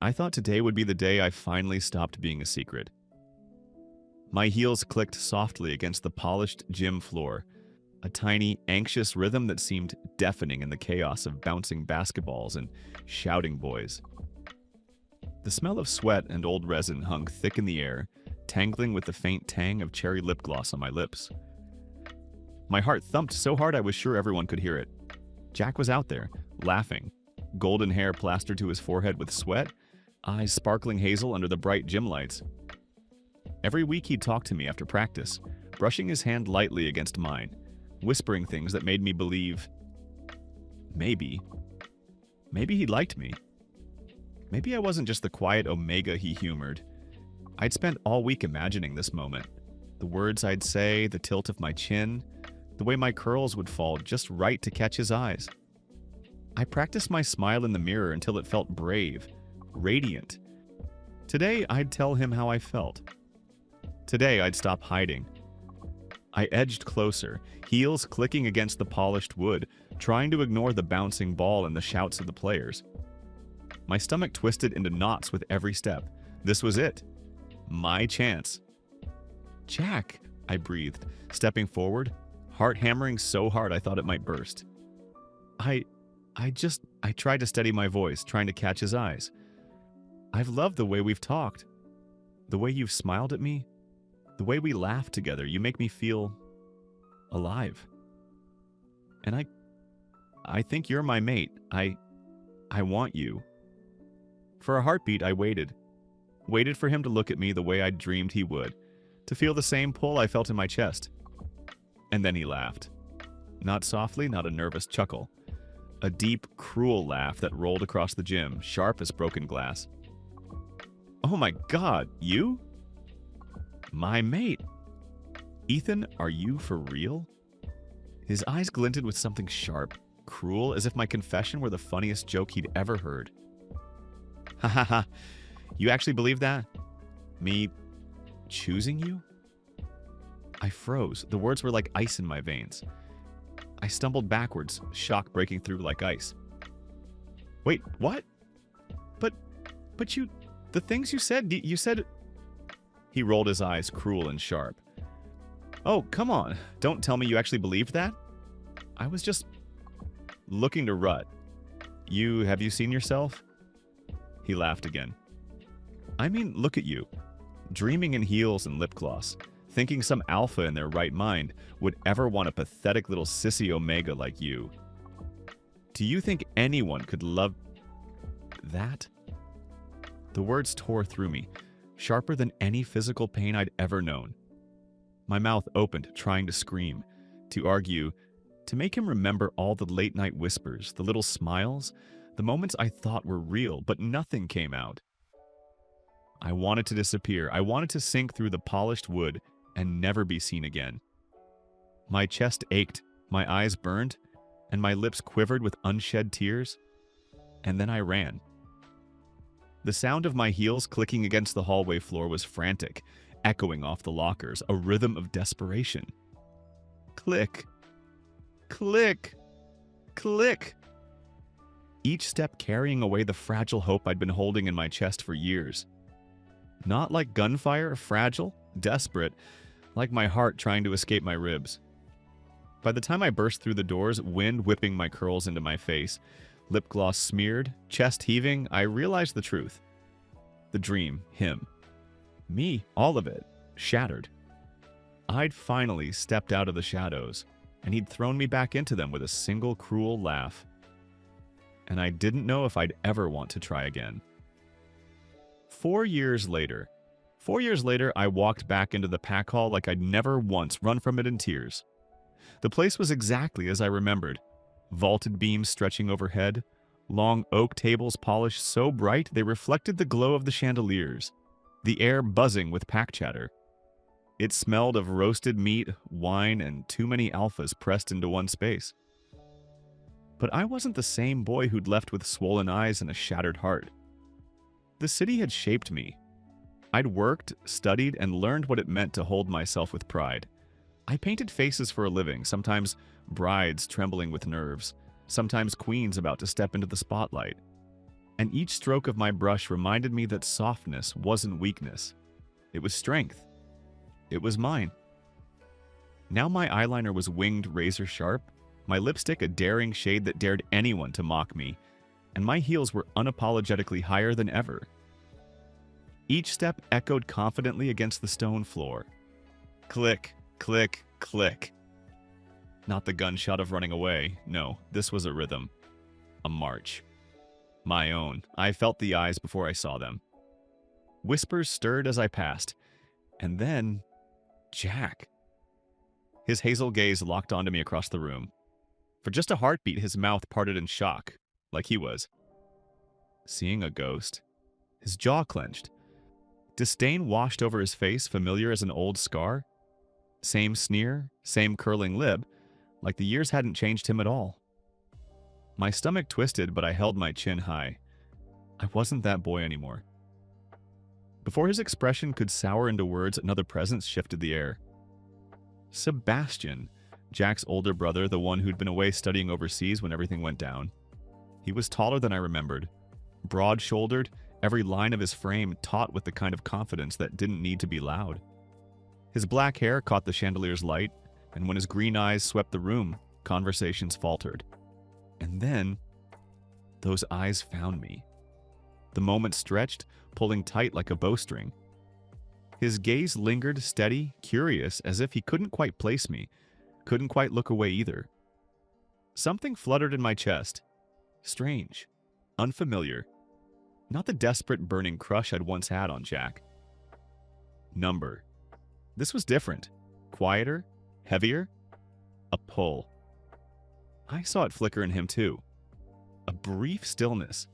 I thought today would be the day I finally stopped being a secret. My heels clicked softly against the polished gym floor, a tiny, anxious rhythm that seemed deafening in the chaos of bouncing basketballs and shouting boys. The smell of sweat and old resin hung thick in the air, tangling with the faint tang of cherry lip gloss on my lips. My heart thumped so hard I was sure everyone could hear it. Jack was out there, laughing, golden hair plastered to his forehead with sweat, eyes sparkling hazel under the bright gym lights. Every week he'd talk to me after practice, brushing his hand lightly against mine, whispering things that made me believe maybe he liked me. Maybe I wasn't just the quiet omega he humored. I'd spent all week imagining this moment. The words I'd say, the tilt of my chin, the way my curls would fall just right to catch his eyes. I practiced my smile in the mirror until it felt brave, radiant. Today, I'd tell him how I felt. Today, I'd stop hiding. I edged closer, heels clicking against the polished wood, trying to ignore the bouncing ball and the shouts of the players. My stomach twisted into knots with every step. This was it. My chance. "Jack," I breathed, stepping forward, heart hammering so hard I thought it might burst. I tried to steady my voice, trying to catch his eyes. "I've loved the way we've talked. The way you've smiled at me. The way we laughed together. You make me feel alive. And I think you're my mate. I want you." For a heartbeat, I waited for him to look at me the way I'd dreamed he would, to feel the same pull I felt in my chest. And then he laughed. Not softly, not a nervous chuckle. A deep, cruel laugh that rolled across the gym, sharp as broken glass. "Oh my God, you? My mate? Ethan, are you for real?" His eyes glinted with something sharp, cruel, as if my confession were the funniest joke he'd ever heard. "Ha ha ha. You actually believe that? Me choosing you?" I froze. The words were like ice in my veins. I stumbled backwards, shock breaking through like ice. "Wait, what? But you... the things you said... you said..." He rolled his eyes, cruel and sharp. "Oh, come on. Don't tell me you actually believed that. I was just looking to rut. Have you seen yourself?" He laughed again. "I mean, look at you. Dreaming in heels and lip gloss. Thinking some alpha in their right mind would ever want a pathetic little sissy omega like you. Do you think anyone could love that?" The words tore through me, sharper than any physical pain I'd ever known. My mouth opened, trying to scream, to argue, to make him remember all the late-night whispers, the little smiles, the moments I thought were real, but nothing came out. I wanted to disappear. I wanted to sink through the polished wood and never be seen again. My chest ached, my eyes burned, and my lips quivered with unshed tears. And then I ran. The sound of my heels clicking against the hallway floor was frantic, echoing off the lockers, a rhythm of desperation. Click, click, click. Each step carrying away the fragile hope I'd been holding in my chest for years. Not like gunfire, fragile, desperate, like my heart trying to escape my ribs. By the time I burst through the doors, wind whipping my curls into my face, lip gloss smeared, chest heaving, I realized the truth. The dream, him. Me, all of it, shattered. I'd finally stepped out of the shadows, and he'd thrown me back into them with a single cruel laugh. And I didn't know if I'd ever want to try again. 4 years later, I walked back into the pack hall like I'd never once run from it in tears. The place was exactly as I remembered. Vaulted beams stretching overhead, long oak tables polished so bright they reflected the glow of the chandeliers, the air buzzing with pack chatter. It smelled of roasted meat, wine, and too many alphas pressed into one space. But I wasn't the same boy who'd left with swollen eyes and a shattered heart. The city had shaped me. I'd worked, studied, and learned what it meant to hold myself with pride. I painted faces for a living, sometimes brides trembling with nerves, sometimes queens about to step into the spotlight. and each stroke of my brush reminded me that softness wasn't weakness. It was strength. It was mine. Now my eyeliner was winged razor sharp, my lipstick a daring shade that dared anyone to mock me, and my heels were unapologetically higher than ever. Each step echoed confidently against the stone floor. Click, click, click. Not the gunshot of running away. No, this was a rhythm. A march. My own. I felt the eyes before I saw them. Whispers stirred as I passed. And then, Jack. His hazel gaze locked onto me across the room. For just a heartbeat, his mouth parted in shock, like he was. Seeing a ghost. His jaw clenched. Disdain washed over his face, familiar as an old scar. Same sneer, same curling lip, like the years hadn't changed him at all. My stomach twisted, but I held my chin high. I wasn't that boy anymore. Before his expression could sour into words, another presence shifted the air. Sebastian, Jack's older brother, the one who'd been away studying overseas when everything went down. He was taller than I remembered, broad-shouldered, every line of his frame taut with the kind of confidence that didn't need to be loud. His black hair caught the chandelier's light, and when his green eyes swept the room, conversations faltered. And then, those eyes found me. The moment stretched, pulling tight like a bowstring. His gaze lingered steady, curious, as if he couldn't quite place me, couldn't quite look away either. Something fluttered in my chest. Strange. Unfamiliar. Not the desperate, burning crush I'd once had on Jack. Number. This was different. Quieter. Heavier. A pull. I saw it flicker in him too. A brief stillness.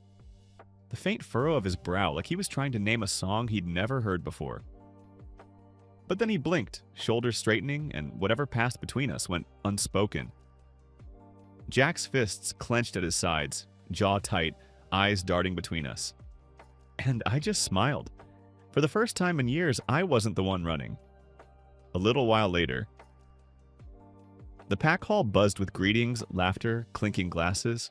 The faint furrow of his brow, like he was trying to name a song he'd never heard before. But then he blinked, shoulders straightening, and whatever passed between us went unspoken. Jack's fists clenched at his sides, jaw tight, eyes darting between us. And I just smiled. For the first time in years, I wasn't the one running. A little while later, the pack hall buzzed with greetings, laughter, clinking glasses.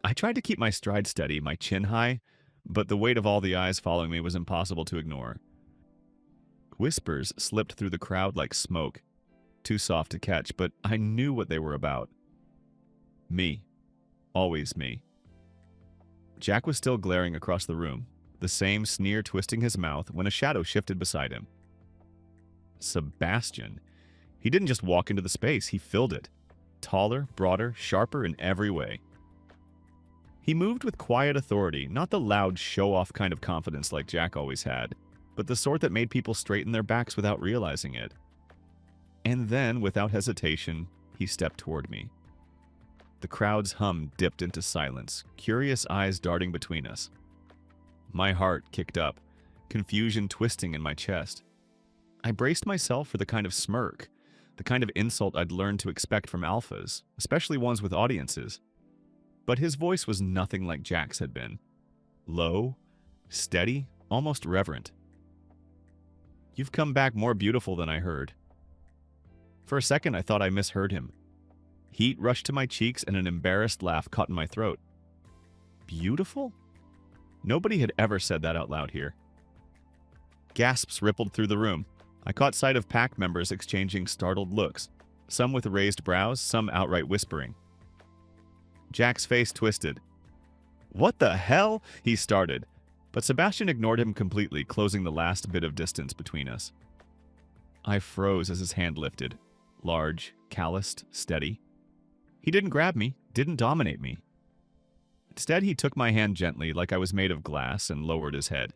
I tried to keep my stride steady, my chin high, but the weight of all the eyes following me was impossible to ignore. Whispers slipped through the crowd like smoke, too soft to catch, but I knew what they were about. Me. Always me. Jack was still glaring across the room, the same sneer twisting his mouth when a shadow shifted beside him. Sebastian. He didn't just walk into the space, he filled it. Taller, broader, sharper in every way. He moved with quiet authority, not the loud, show-off kind of confidence like Jack always had, but the sort that made people straighten their backs without realizing it. And then, without hesitation, he stepped toward me. The crowd's hum dipped into silence, curious eyes darting between us. My heart kicked up, confusion twisting in my chest. I braced myself for the kind of smirk, the kind of insult I'd learned to expect from alphas, especially ones with audiences. But his voice was nothing like Jack's had been. Low, steady, almost reverent. You've come back more beautiful than I heard. For a second, I thought I misheard him. Heat rushed to my cheeks and an embarrassed laugh caught in my throat. Beautiful? Nobody had ever said that out loud here. Gasps rippled through the room. I caught sight of pack members exchanging startled looks, some with raised brows, some outright whispering. Jack's face twisted. What the hell? He started, but Sebastian ignored him completely, closing the last bit of distance between us. I froze as his hand lifted, large, calloused, steady. He didn't grab me, didn't dominate me. Instead, he took my hand gently, like I was made of glass, and lowered his head.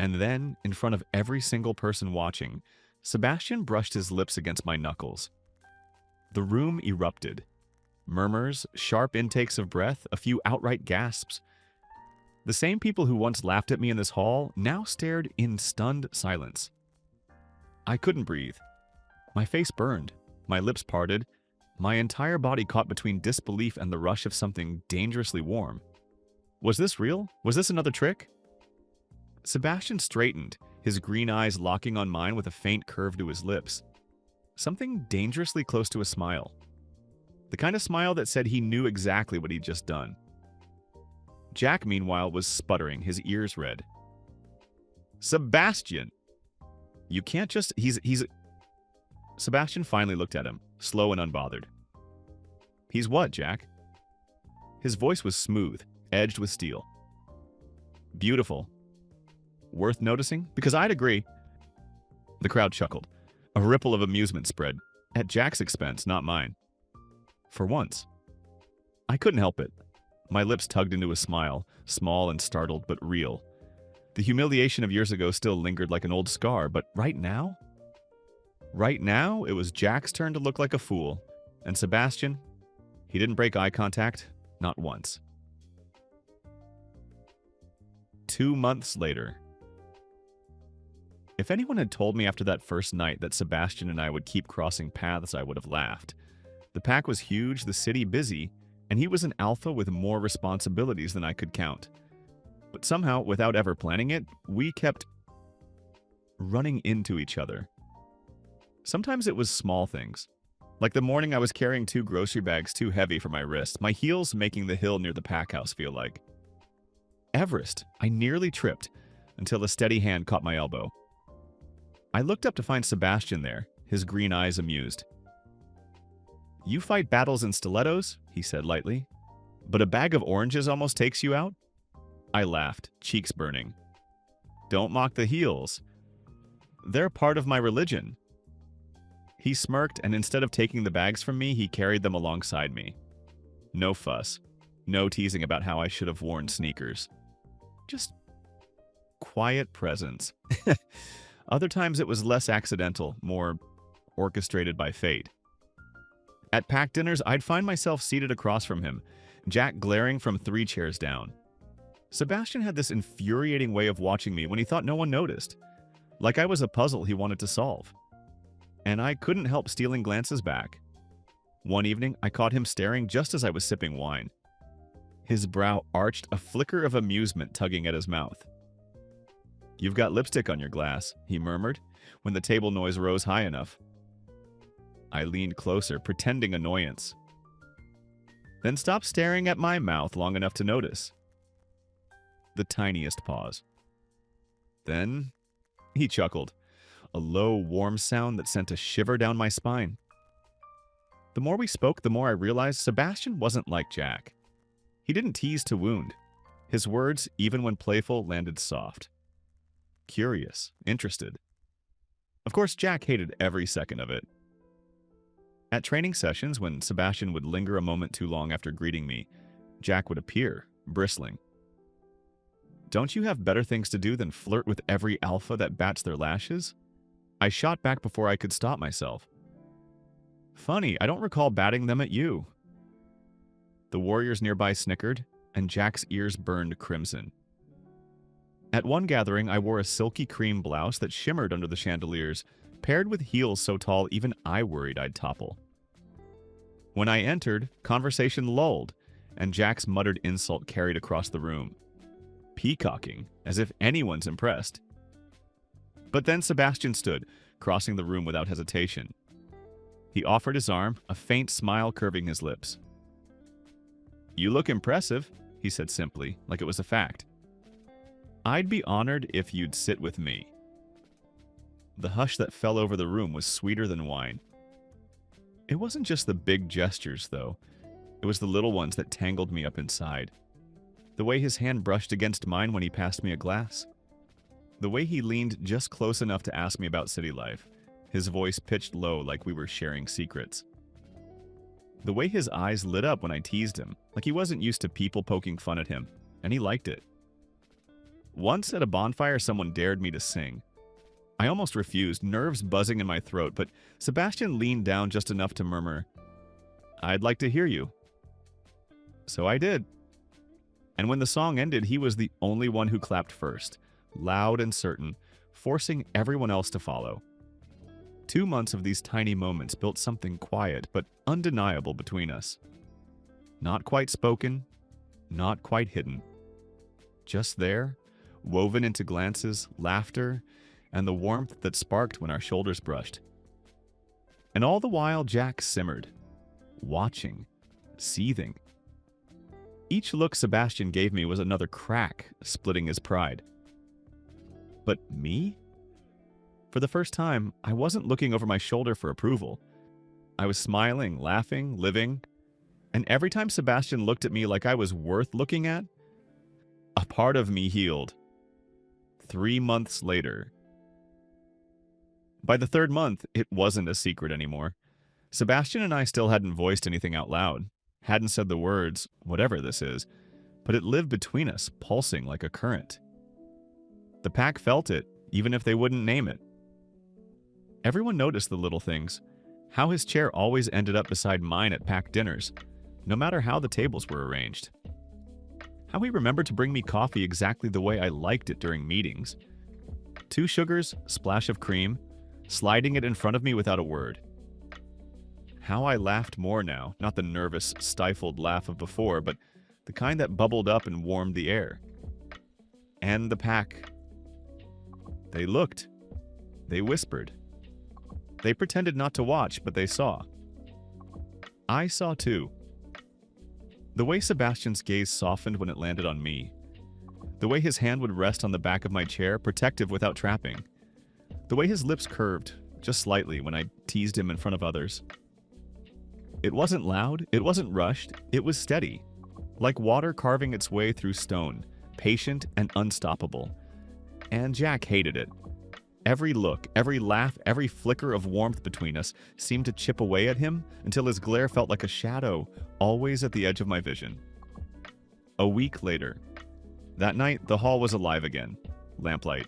And then, in front of every single person watching, Sebastian brushed his lips against my knuckles. The room erupted. Murmurs, sharp intakes of breath, a few outright gasps. The same people who once laughed at me in this hall now stared in stunned silence. I couldn't breathe. My face burned, my lips parted, my entire body caught between disbelief and the rush of something dangerously warm. Was this real? Was this another trick? Sebastian straightened, his green eyes locking on mine with a faint curve to his lips. Something dangerously close to a smile. The kind of smile that said he knew exactly what he'd just done. Jack, meanwhile, was sputtering, his ears red. Sebastian! You can't just... He's... Sebastian finally looked at him, slow and unbothered. He's what, Jack? His voice was smooth, edged with steel. Beautiful. Worth noticing? Because I'd agree. The crowd chuckled. A ripple of amusement spread, at Jack's expense, not mine. For once. I couldn't help it. My lips tugged into a smile, small and startled, but real. The humiliation of years ago still lingered like an old scar, but right now? Right now, it was Jack's turn to look like a fool. And Sebastian, he didn't break eye contact, not once. 2 months later. If anyone had told me after that first night that Sebastian and I would keep crossing paths, I would have laughed. The pack was huge, the city busy, and he was an alpha with more responsibilities than I could count. But somehow, without ever planning it, we kept running into each other. Sometimes it was small things. Like the morning I was carrying 2 grocery bags too heavy for my wrists, my heels making the hill near the pack house feel like. Everest, I nearly tripped until a steady hand caught my elbow. I looked up to find Sebastian there, his green eyes amused. You fight battles in stilettos, he said lightly, but a bag of oranges almost takes you out? I laughed, cheeks burning. Don't mock the heels. They're part of my religion. He smirked, and instead of taking the bags from me, he carried them alongside me. No fuss. No teasing about how I should have worn sneakers. Just quiet presence. Other times it was less accidental, more orchestrated by fate. At packed dinners, I'd find myself seated across from him, Jack glaring from 3 chairs down. Sebastian had this infuriating way of watching me when he thought no one noticed, like I was a puzzle he wanted to solve. And I couldn't help stealing glances back. One evening, I caught him staring just as I was sipping wine. His brow arched, a flicker of amusement tugging at his mouth. You've got lipstick on your glass, he murmured, when the table noise rose high enough. I leaned closer, pretending annoyance. Then stopped staring at my mouth long enough to notice. The tiniest pause. Then he chuckled, a low, warm sound that sent a shiver down my spine. The more we spoke, the more I realized Sebastian wasn't like Jack. He didn't tease to wound. His words, even when playful, landed soft. Curious, interested. Of course, Jack hated every second of it. At training sessions, when Sebastian would linger a moment too long after greeting me, Jack would appear, bristling. Don't you have better things to do than flirt with every alpha that bats their lashes? I shot back before I could stop myself. Funny, I don't recall batting them at you. The warriors nearby snickered, and Jack's ears burned crimson. At one gathering, I wore a silky cream blouse that shimmered under the chandeliers, paired with heels so tall even I worried I'd topple. When I entered, conversation lulled, and Jack's muttered insult carried across the room. Peacocking, as if anyone's impressed. But then Sebastian stood, crossing the room without hesitation. He offered his arm, a faint smile curving his lips. You look impressive, he said simply, like it was a fact. I'd be honored if you'd sit with me. The hush that fell over the room was sweeter than wine. It wasn't just the big gestures, though. It was the little ones that tangled me up inside. The way his hand brushed against mine when he passed me a glass. The way he leaned just close enough to ask me about city life, his voice pitched low like we were sharing secrets. The way his eyes lit up when I teased him, like he wasn't used to people poking fun at him, and he liked it. Once at a bonfire, someone dared me to sing. I almost refused, nerves buzzing in my throat, but Sebastian leaned down just enough to murmur, I'd like to hear you. So I did. And when the song ended, he was the only one who clapped first, loud and certain, forcing everyone else to follow. 2 months of these tiny moments built something quiet but undeniable between us. Not quite spoken, not quite hidden. Just there, woven into glances, laughter, and the warmth that sparked when our shoulders brushed. And all the while, Jack simmered, watching, seething. Each look Sebastian gave me was another crack, splitting his pride. But me? For the first time, I wasn't looking over my shoulder for approval. I was smiling, laughing, living, and every time Sebastian looked at me like I was worth looking at, a part of me healed. 3 months later. By the third month, it wasn't a secret anymore. Sebastian and I still hadn't voiced anything out loud, hadn't said the words, whatever this is, but it lived between us, pulsing like a current. The pack felt it, even if they wouldn't name it. Everyone noticed the little things, how his chair always ended up beside mine at pack dinners, no matter how the tables were arranged. How he remembered to bring me coffee exactly the way I liked it during meetings. 2 sugars, splash of cream, sliding it in front of me without a word. How I laughed more now, not the nervous, stifled laugh of before, but the kind that bubbled up and warmed the air. And the pack. They looked. They whispered. They pretended not to watch, but they saw. I saw too. The way Sebastian's gaze softened when it landed on me. The way his hand would rest on the back of my chair, protective without trapping. The way his lips curved, just slightly, when I teased him in front of others. It wasn't loud, it wasn't rushed, it was steady. Like water carving its way through stone, patient and unstoppable. And Jack hated it. Every look, every laugh, every flicker of warmth between us seemed to chip away at him until his glare felt like a shadow, always at the edge of my vision. A week later. That night, the hall was alive again. Lamplight.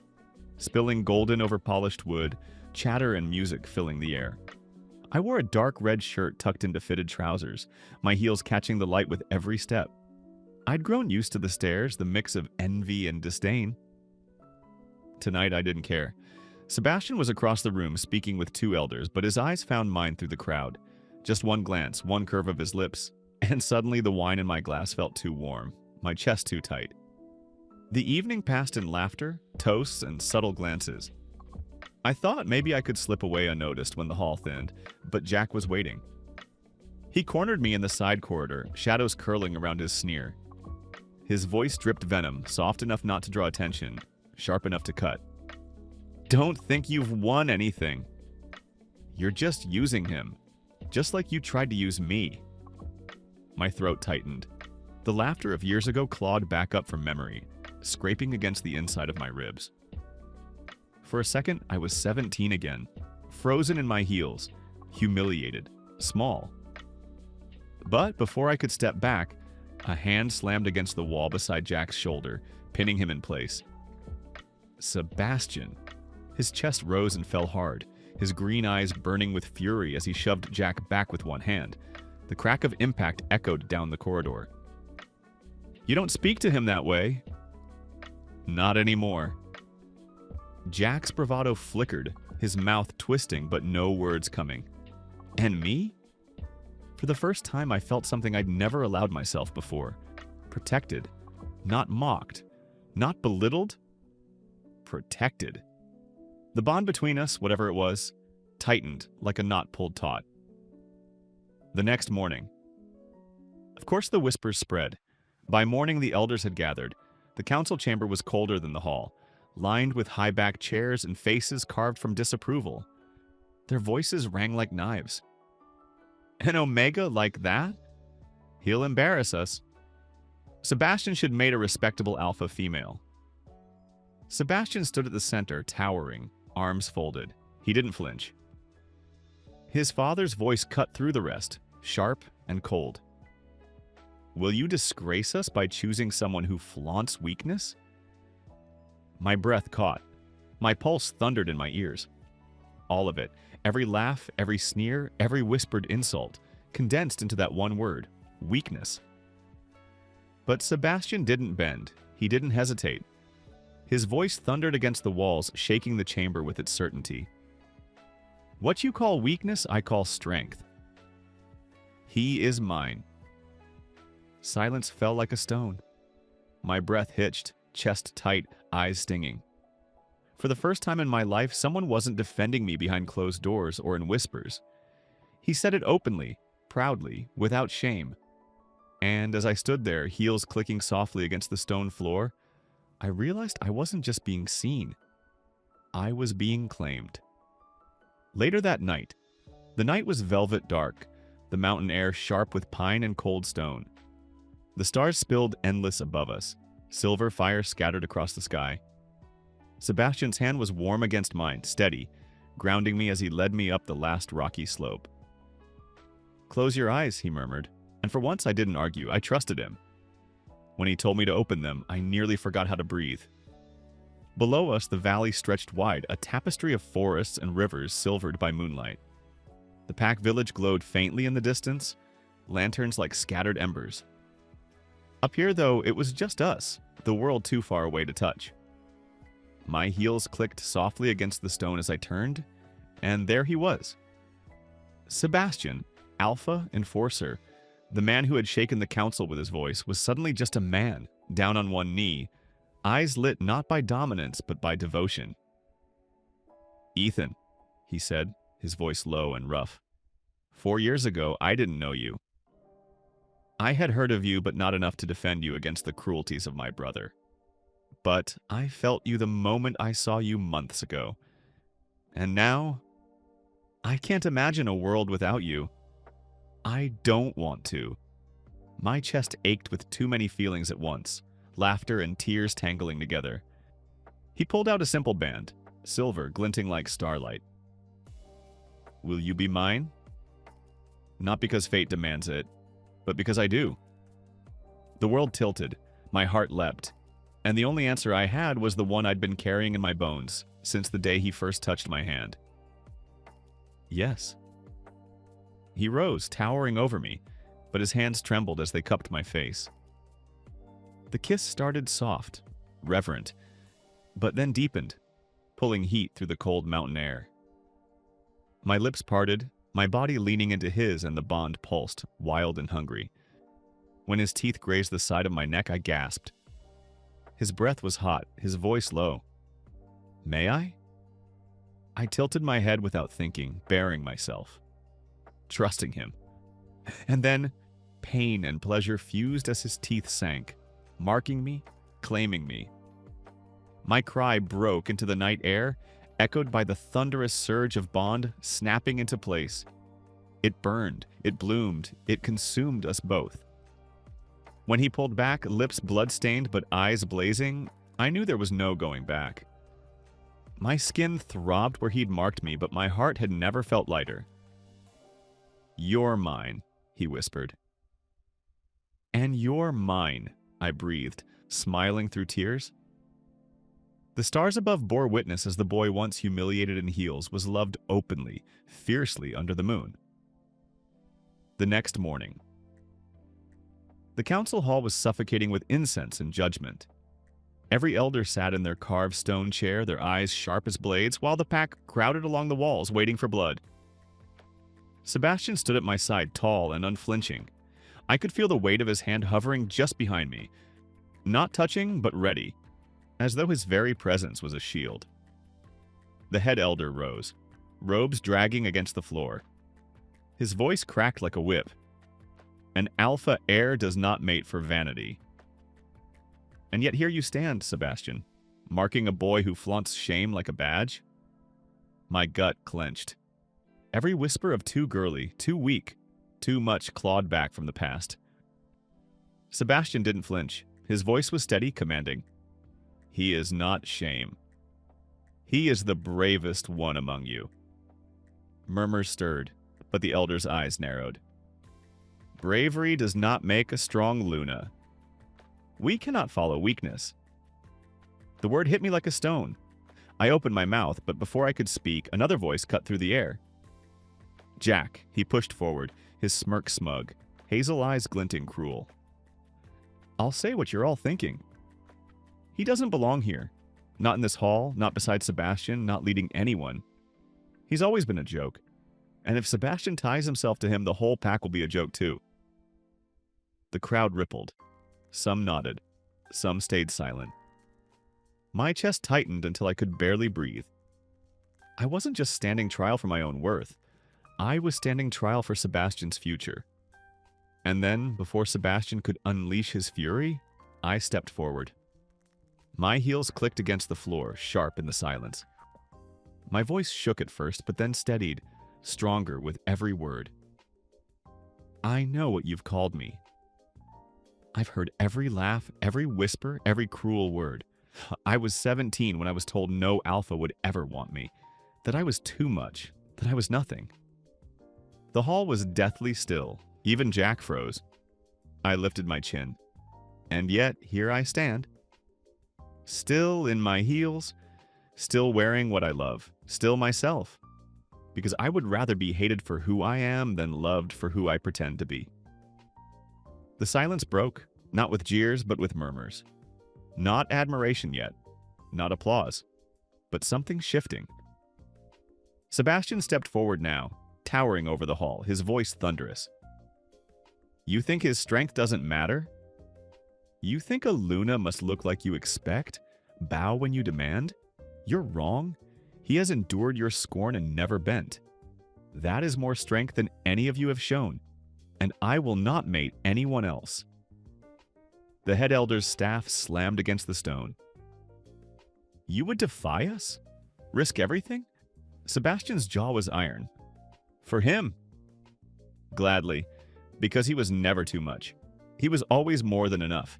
Spilling golden over polished wood, chatter and music filling the air. I wore a dark red shirt tucked into fitted trousers, my heels catching the light with every step. I'd grown used to the stares, the mix of envy and disdain. Tonight, I didn't care. Sebastian was across the room speaking with 2 elders, but his eyes found mine through the crowd. Just one glance, one curve of his lips, and suddenly the wine in my glass felt too warm, my chest too tight. The evening passed in laughter, toasts, and subtle glances. I thought maybe I could slip away unnoticed when the hall thinned, but Jack was waiting. He cornered me in the side corridor, shadows curling around his sneer. His voice dripped venom, soft enough not to draw attention, sharp enough to cut. Don't think you've won anything. You're just using him, just like you tried to use me. My throat tightened. The laughter of years ago clawed back up from memory, scraping against the inside of my ribs. For a second, I was 17 again, frozen in my heels, humiliated, small. But before I could step back, a hand slammed against the wall beside Jack's shoulder, pinning him in place. Sebastian. His chest rose and fell hard, his green eyes burning with fury as he shoved Jack back with one hand. The crack of impact echoed down the corridor. You don't speak to him that way. Not anymore. Jack's bravado flickered, his mouth twisting but no words coming. And me? For the first time, I felt something I'd never allowed myself before. Protected. Not mocked. Not belittled. Protected. The bond between us, whatever it was, tightened like a knot pulled taut. The next morning. Of course the whispers spread. By morning the elders had gathered. The council chamber was colder than the hall, lined with high-backed chairs and faces carved from disapproval. Their voices rang like knives. An Omega like that? He'll embarrass us. Sebastian should mate a respectable alpha female. Sebastian stood at the center, towering, arms folded. He didn't flinch. His father's voice cut through the rest, sharp and cold. Will you disgrace us by choosing someone who flaunts weakness? My breath caught. My pulse thundered in my ears. All of it, every laugh, every sneer, every whispered insult, condensed into that one word, weakness. But Sebastian didn't bend. He didn't hesitate. His voice thundered against the walls, shaking the chamber with its certainty. What you call weakness, I call strength. He is mine. Silence fell like a stone. My breath hitched, chest tight, eyes stinging. For the first time in my life, someone wasn't defending me behind closed doors or in whispers. He said it openly, proudly, without shame. And as I stood there, heels clicking softly against the stone floor, I realized I wasn't just being seen. I was being claimed. Later that night, the night was velvet dark, the mountain air sharp with pine and cold stone. The stars spilled endless above us, silver fire scattered across the sky. Sebastian's hand was warm against mine, steady, grounding me as he led me up the last rocky slope. "Close your eyes," he murmured, and for once I didn't argue. I trusted him. When he told me to open them, I nearly forgot how to breathe. Below us, the valley stretched wide, a tapestry of forests and rivers silvered by moonlight. The pack village glowed faintly in the distance, lanterns like scattered embers. Up here, though, it was just us, the world too far away to touch. My heels clicked softly against the stone as I turned, and there he was. Sebastian, Alpha Enforcer, the man who had shaken the council with his voice, was suddenly just a man, down on one knee, eyes lit not by dominance but by devotion. "Ethan," he said, his voice low and rough. 4 years ago, I didn't know you. I had heard of you, but not enough to defend you against the cruelties of my brother. But I felt you the moment I saw you months ago. And now, I can't imagine a world without you. I don't want to." My chest ached with too many feelings at once, laughter and tears tangling together. He pulled out a simple band, silver glinting like starlight. "Will you be mine?" Not because fate demands it, but because I do. The world tilted, my heart leapt, and the only answer I had was the one I'd been carrying in my bones since the day he first touched my hand. "Yes." He rose, towering over me, but his hands trembled as they cupped my face. The kiss started soft, reverent, but then deepened, pulling heat through the cold mountain air. My lips parted, my body leaning into his, and the bond pulsed, wild and hungry. When his teeth grazed the side of my neck, I gasped. His breath was hot, his voice low. "May I?" I tilted my head without thinking, bearing myself, trusting him. And then, pain and pleasure fused as his teeth sank, marking me, claiming me. My cry broke into the night air, echoed by the thunderous surge of bond snapping into place. It burned, it bloomed, it consumed us both. When he pulled back, lips blood-stained but eyes blazing, I knew there was no going back. My skin throbbed where he'd marked me, but my heart had never felt lighter. "You're mine," he whispered. "And you're mine," I breathed, smiling through tears. The stars above bore witness as the boy once humiliated in heels was loved openly, fiercely under the moon. The next morning. The council hall was suffocating with incense and judgment. Every elder sat in their carved stone chair, their eyes sharp as blades, while the pack crowded along the walls waiting for blood. Sebastian stood at my side, tall and unflinching. I could feel the weight of his hand hovering just behind me. Not touching, but ready, as though his very presence was a shield. The head elder rose, robes dragging against the floor. His voice cracked like a whip. "An alpha heir does not mate for vanity." And yet here you stand, Sebastian, marking a boy who flaunts shame like a badge. My gut clenched. Every whisper of too girly, too weak, too much clawed back from the past. Sebastian didn't flinch. His voice was steady, commanding. "He is not shame. He is the bravest one among you." Murmurs stirred, but the elder's eyes narrowed. "Bravery does not make a strong Luna. We cannot follow weakness." The word hit me like a stone. I opened my mouth, but before I could speak, another voice cut through the air. "Jack," he pushed forward, his smirk smug, hazel eyes glinting cruel. "I'll say what you're all thinking. He doesn't belong here. Not in this hall, not beside Sebastian, not leading anyone. He's always been a joke. And if Sebastian ties himself to him, the whole pack will be a joke too." The crowd rippled. Some nodded. Some stayed silent. My chest tightened until I could barely breathe. I wasn't just standing trial for my own worth. I was standing trial for Sebastian's future. And then, before Sebastian could unleash his fury, I stepped forward. My heels clicked against the floor, sharp in the silence. My voice shook at first, but then steadied, stronger with every word. I know what you've called me. I've heard every laugh, every whisper, every cruel word. I was 17 when I was told no alpha would ever want me, that I was too much, that I was nothing. The hall was deathly still. Even Jack froze. I lifted my chin. And yet, here I stand. Still in my heels, still wearing what I love, still myself. Because I would rather be hated for who I am than loved for who I pretend to be. The silence broke, not with jeers, but with murmurs. Not admiration yet, not applause, but something shifting. Sebastian stepped forward now, towering over the hall, his voice thunderous. You think his strength doesn't matter? You think a Luna must look like you expect? Bow when you demand? You're wrong. He has endured your scorn and never bent. That is more strength than any of you have shown, and I will not mate anyone else. The head elder's staff slammed against the stone. You would defy us? Risk everything? Sebastian's jaw was iron. For him. Gladly, because he was never too much. He was always more than enough.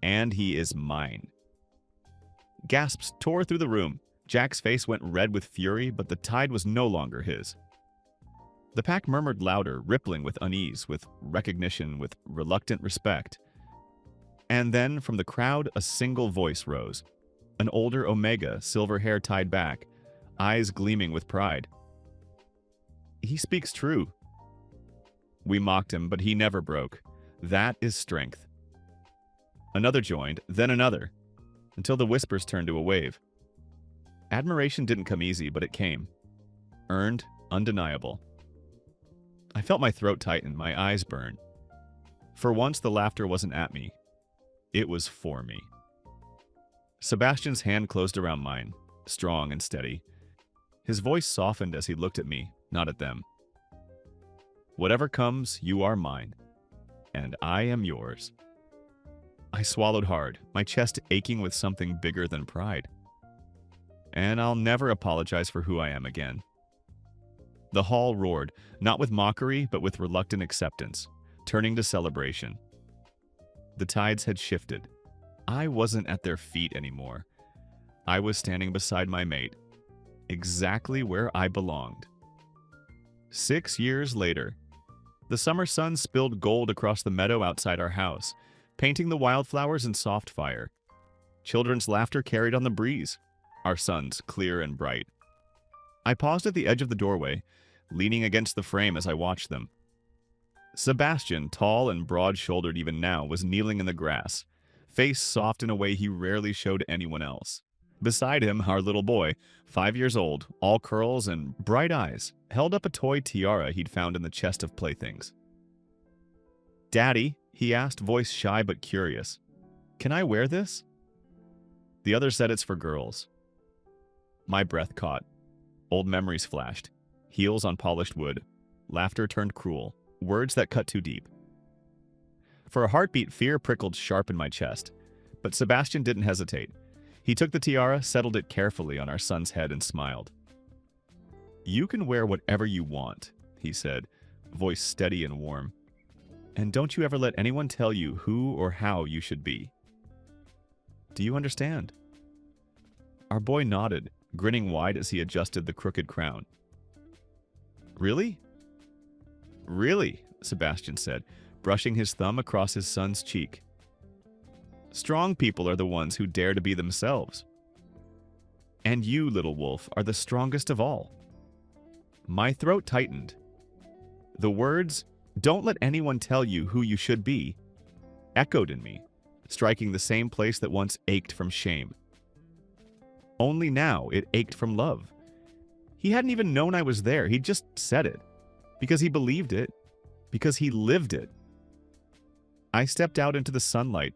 And he is mine. Gasps tore through the room. Jack's face went red with fury, but the tide was no longer his. The pack murmured louder, rippling with unease, with recognition, with reluctant respect. And then, from the crowd, a single voice rose. An older Omega, silver hair tied back, eyes gleaming with pride. He speaks true. We mocked him, but he never broke. That is strength. Another joined, then another, until the whispers turned to a wave. Admiration didn't come easy, but it came. Earned, undeniable. I felt my throat tighten, my eyes burn. For once, the laughter wasn't at me. It was for me. Sebastian's hand closed around mine, strong and steady. His voice softened as he looked at me, not at them. Whatever comes, you are mine, and I am yours. I swallowed hard, my chest aching with something bigger than pride. And I'll never apologize for who I am again. The hall roared, not with mockery, but with reluctant acceptance, turning to celebration. The tides had shifted. I wasn't at their feet anymore. I was standing beside my mate, exactly where I belonged. 6 years later, the summer sun spilled gold across the meadow outside our house, painting the wildflowers in soft fire. Children's laughter carried on the breeze, our suns clear and bright. I paused at the edge of the doorway, leaning against the frame as I watched them. Sebastian, tall and broad-shouldered even now, was kneeling in the grass, face soft in a way he rarely showed anyone else. Beside him, our little boy, 5 years old, all curls and bright eyes, held up a toy tiara he'd found in the chest of playthings. "Daddy," he asked, voice shy but curious, "can I wear this?" The other said it's for girls. My breath caught. Old memories flashed. Heels on polished wood. Laughter turned cruel. Words that cut too deep. For a heartbeat, fear prickled sharp in my chest. But Sebastian didn't hesitate. He took the tiara, settled it carefully on our son's head, and smiled. "You can wear whatever you want," he said, voice steady and warm. "And don't you ever let anyone tell you who or how you should be. Do you understand?" Our boy nodded, grinning wide as he adjusted the crooked crown. "Really?" "Really," Sebastian said, brushing his thumb across his son's cheek. "Strong people are the ones who dare to be themselves. And you, little wolf, are the strongest of all." My throat tightened. The words, "Don't let anyone tell you who you should be," echoed in me, striking the same place that once ached from shame. Only now it ached from love. He hadn't even known I was there. He just said it. Because he believed it. Because he lived it. I stepped out into the sunlight,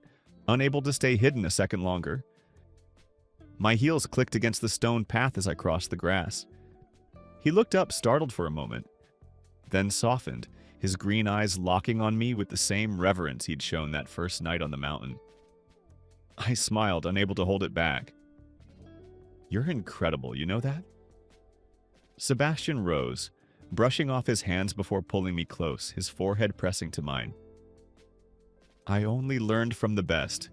unable to stay hidden a second longer. My heels clicked against the stone path as I crossed the grass. He looked up, startled for a moment, then softened, his green eyes locking on me with the same reverence he'd shown that first night on the mountain. I smiled, unable to hold it back. "You're incredible, you know that?" Sebastian rose, brushing off his hands before pulling me close, his forehead pressing to mine. "I only learned from the best."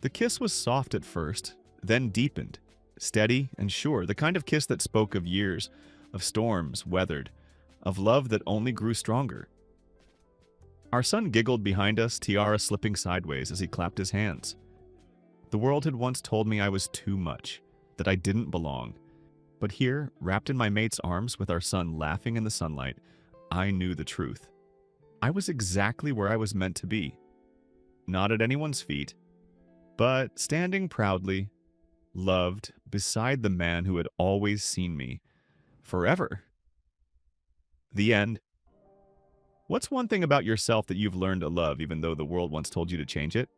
The kiss was soft at first, then deepened, steady and sure, the kind of kiss that spoke of years, of storms weathered, of love that only grew stronger. Our son giggled behind us, tiara slipping sideways as he clapped his hands. The world had once told me I was too much, that I didn't belong. But here, wrapped in my mate's arms with our son laughing in the sunlight, I knew the truth. I was exactly where I was meant to be. Not at anyone's feet, but standing proudly, loved, beside the man who had always seen me. Forever. The end. What's one thing about yourself that you've learned to love even though the world once told you to change it?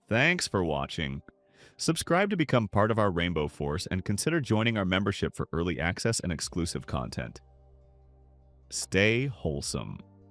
Thanks for watching. Subscribe to become part of our Rainbow Force and consider joining our membership for early access and exclusive content. Stay wholesome.